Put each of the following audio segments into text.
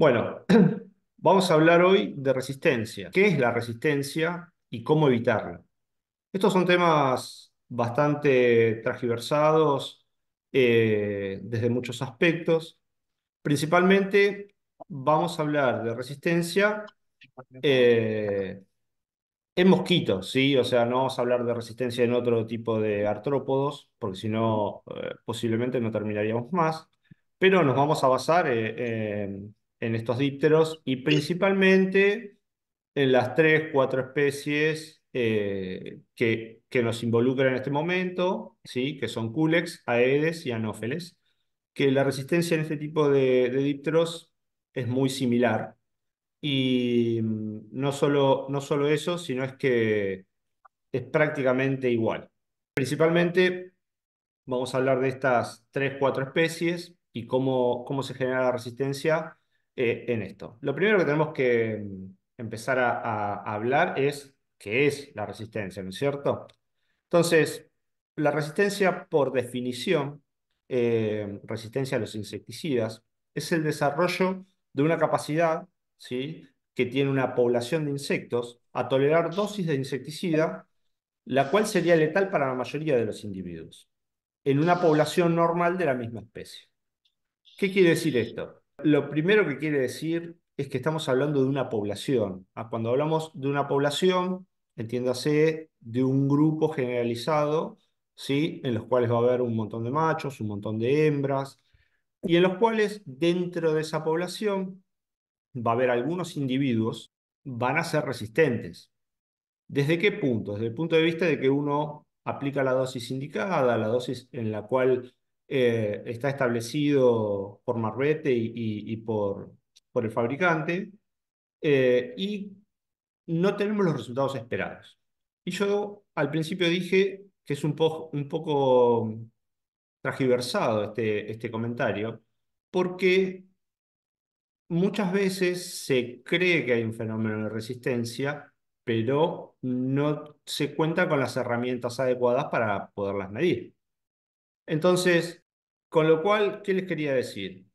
Bueno, vamos a hablar hoy de resistencia. ¿Qué es la resistencia y cómo evitarla? Estos son temas bastante transgiversados desde muchos aspectos. Principalmente vamos a hablar de resistencia eh, en mosquitos, ¿sí? O sea, no vamos a hablar de resistencia en otro tipo de artrópodos, porque si no, posiblemente no terminaríamos más. Pero nos vamos a basar en estos dípteros y principalmente en las tres, cuatro especies que nos involucran en este momento, ¿sí? Que son Culex, Aedes y Anopheles, que la resistencia en este tipo de dípteros es muy similar. Y no solo eso, sino es que es prácticamente igual. Principalmente vamos a hablar de estas tres, cuatro especies y cómo se genera la resistencia en esto. Lo primero que tenemos que empezar a hablar es qué es la resistencia, ¿no es cierto? Entonces, la resistencia por definición, resistencia a los insecticidas, es el desarrollo de una capacidad, ¿sí? Que tiene una población de insectos a tolerar dosis de insecticida, la cual sería letal para la mayoría de los individuos en una población normal de la misma especie. ¿Qué quiere decir esto? Lo primero que quiere decir es que estamos hablando de una población. Cuando hablamos de una población, entiéndase de un grupo generalizado, ¿sí? En los cuales va a haber un montón de machos, un montón de hembras, y en los cuales dentro de esa población va a haber algunos individuos van a ser resistentes. ¿Desde qué punto? Desde el punto de vista de que uno aplica la dosis indicada, la dosis en la cual está establecido por Marbete y por el fabricante, y no tenemos los resultados esperados. Y yo al principio dije que es un poco transgiversado este comentario, porque muchas veces se cree que hay un fenómeno de resistencia, pero no se cuenta con las herramientas adecuadas para poderlas medir. Entonces, con lo cual, ¿qué les quería decir?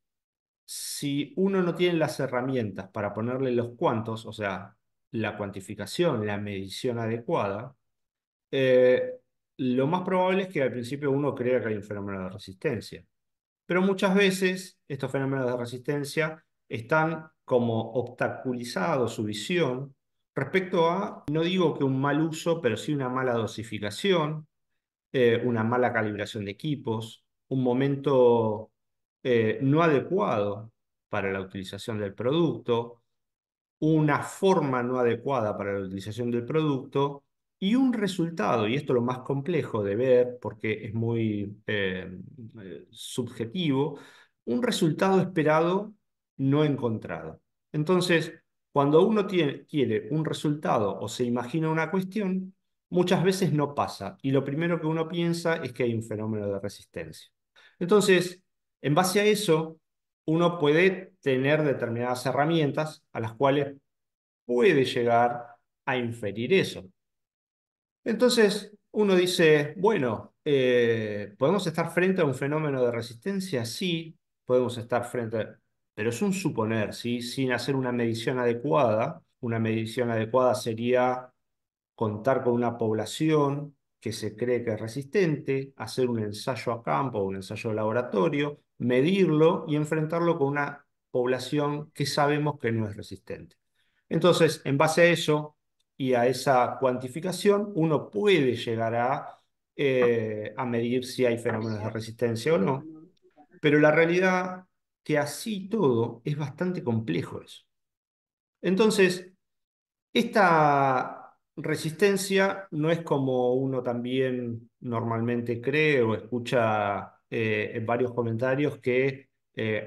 Si uno no tiene las herramientas para ponerle los cuantos, o sea, la cuantificación, la medición adecuada, eh, lo más probable es que al principio uno crea que hay un fenómeno de resistencia. Pero muchas veces estos fenómenos de resistencia están como obstaculizados su visión respecto a, no digo que un mal uso, pero sí una mala dosificación, una mala calibración de equipos, un momento no adecuado para la utilización del producto, una forma no adecuada para la utilización del producto y un resultado, y esto es lo más complejo de ver porque es muy subjetivo, un resultado esperado no encontrado. Entonces, cuando uno quiere un resultado o se imagina una cuestión, muchas veces no pasa y lo primero que uno piensa es que hay un fenómeno de resistencia. Entonces, en base a eso, uno puede tener determinadas herramientas a las cuales puede llegar a inferir eso. Entonces, uno dice, bueno, ¿podemos estar frente a un fenómeno de resistencia? Sí, podemos estar pero es un suponer, ¿sí? Sin hacer una medición adecuada. Una medición adecuada sería contar con una población que se cree que es resistente, hacer un ensayo a campo, un ensayo de laboratorio, medirlo y enfrentarlo con una población que sabemos que no es resistente. Entonces, en base a eso y a esa cuantificación, uno puede llegar a medir si hay fenómenos de resistencia o no, pero la realidad que así todo es bastante complejo eso. Entonces, esta resistencia no es como uno también normalmente cree o escucha en varios comentarios que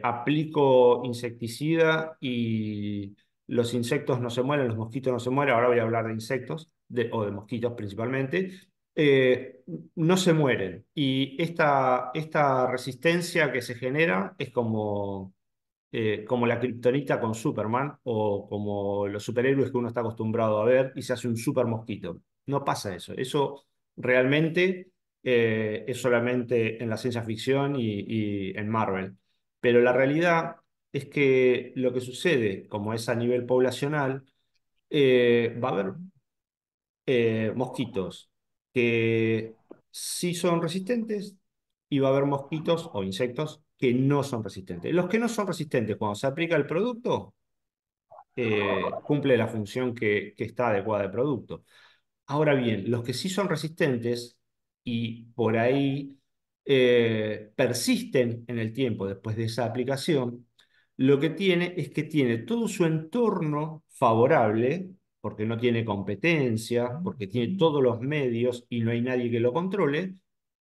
aplico insecticida y los insectos no se mueren, los mosquitos no se mueren. Ahora voy a hablar de insectos o de mosquitos principalmente. eh, no se mueren. Y esta resistencia que se genera es como la kriptonita con Superman o como los superhéroes que uno está acostumbrado a ver y se hace un super mosquito. No pasa eso. Eso realmente es solamente en la ciencia ficción y en Marvel. Pero la realidad es que lo que sucede, como es a nivel poblacional, va a haber mosquitos que sí son resistentes y va a haber mosquitos o insectos que no son resistentes. Los que no son resistentes, cuando se aplica el producto, cumple la función que está adecuada del producto. Ahora bien, los que sí son resistentes y por ahí persisten en el tiempo después de esa aplicación, lo que tiene es que tiene todo su entorno favorable, porque no tiene competencia, porque tiene todos los medios y no hay nadie que lo controle,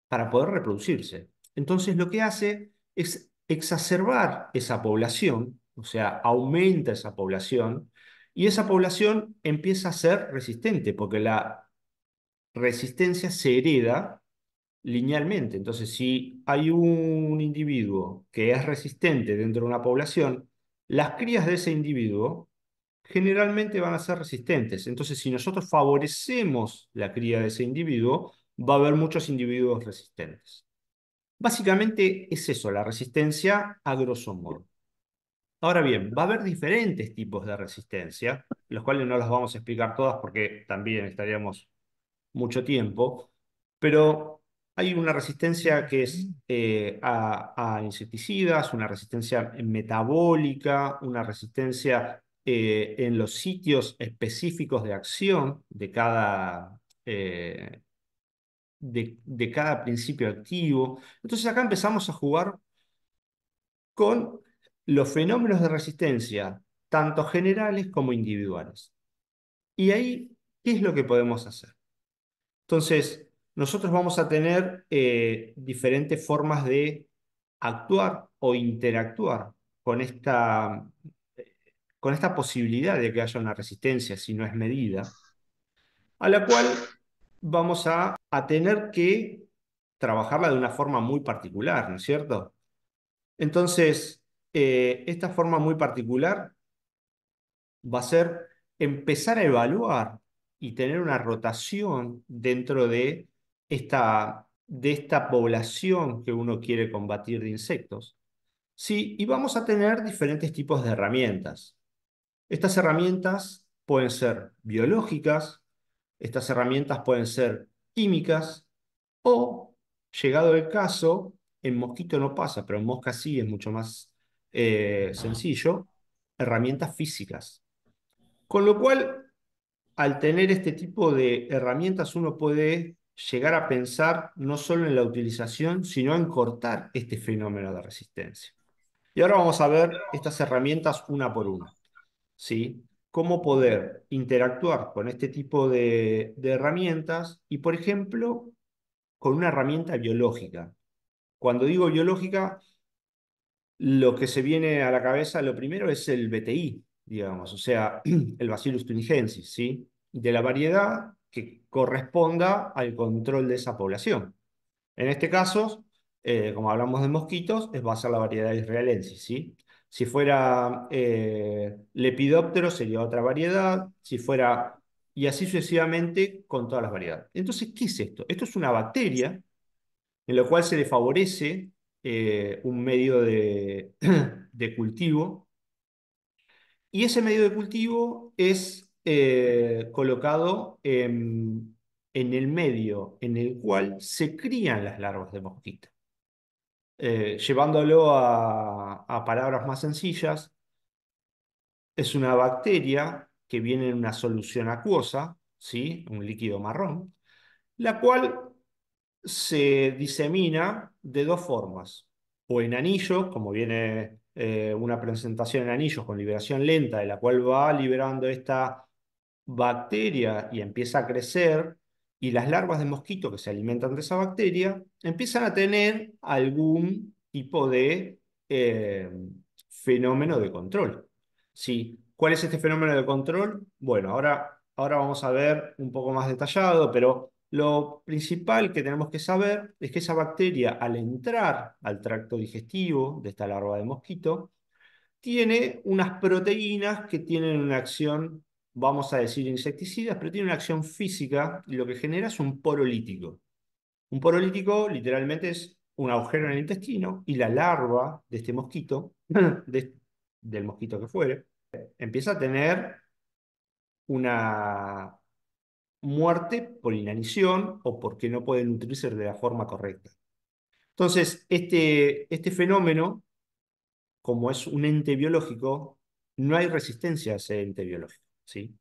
para poder reproducirse. Entonces lo que hace es exacerbar esa población, o sea, aumenta esa población y esa población empieza a ser resistente, porque la resistencia se hereda linealmente. Entonces, si hay un individuo que es resistente dentro de una población, las crías de ese individuo generalmente van a ser resistentes. Entonces, si nosotros favorecemos la cría de ese individuo, va a haber muchos individuos resistentes. Básicamente es eso, la resistencia a grosso modo. Ahora bien, va a haber diferentes tipos de resistencia, los cuales no los vamos a explicar todas porque también estaríamos mucho tiempo, pero hay una resistencia que es a insecticidas, una resistencia metabólica, una resistencia en los sitios específicos de acción de cada principio activo. Entonces acá empezamos a jugar con los fenómenos de resistencia, tanto generales como individuales. Y ahí, ¿qué es lo que podemos hacer? Entonces, nosotros vamos a tener diferentes formas de actuar o interactuar con con esta posibilidad de que haya una resistencia si no es medida, a la cual vamos a tener que trabajarla de una forma muy particular, ¿no es cierto? Entonces, esta forma muy particular va a ser empezar a evaluar y tener una rotación dentro de esta población que uno quiere combatir de insectos. Sí, y vamos a tener diferentes tipos de herramientas. Estas herramientas pueden ser biológicas, estas herramientas pueden ser químicas o, llegado el caso, en mosquito no pasa, pero en mosca sí es mucho más sencillo, herramientas físicas. Con lo cual, al tener este tipo de herramientas, uno puede llegar a pensar no solo en la utilización, sino en cortar este fenómeno de resistencia. Y ahora vamos a ver estas herramientas una por una, ¿sí? Cómo poder interactuar con este tipo de herramientas y, por ejemplo, con una herramienta biológica. Cuando digo biológica, lo que se viene a la cabeza, lo primero es el BTI, digamos, o sea, el Bacillus thuringiensis, ¿sí? De la variedad que corresponda al control de esa población. En este caso, como hablamos de mosquitos, va a ser la variedad israelensis, ¿sí? Si fuera Lepidóptero sería otra variedad, si fuera... Y así sucesivamente con todas las variedades. Entonces, ¿qué es esto? Esto es una bacteria en lo cual se le favorece un medio de cultivo y ese medio de cultivo es colocado en el medio en el cual se crían las larvas de mosquito. Llevándolo a palabras más sencillas, es una bacteria que viene en una solución acuosa, ¿sí? Un líquido marrón, la cual se disemina de dos formas, o en anillos, como viene una presentación en anillos con liberación lenta, de la cual va liberando esta bacteria y empieza a crecer, y las larvas de mosquito que se alimentan de esa bacteria empiezan a tener algún tipo de eh, fenómeno de control. Sí. ¿Cuál es este fenómeno de control? Bueno, ahora vamos a ver un poco más detallado, pero lo principal que tenemos que saber es que esa bacteria, al entrar al tracto digestivo de esta larva de mosquito, tiene unas proteínas que tienen una acción, vamos a decir insecticidas, pero tiene una acción física y lo que genera es un poro lítico. Un poro lítico literalmente es un agujero en el intestino y la larva de este mosquito, de, del mosquito que fuere, empieza a tener una muerte por inanición o porque no puede nutrirse de la forma correcta. Entonces, este fenómeno, como es un ente biológico, no hay resistencia a ese ente biológico, ¿sí?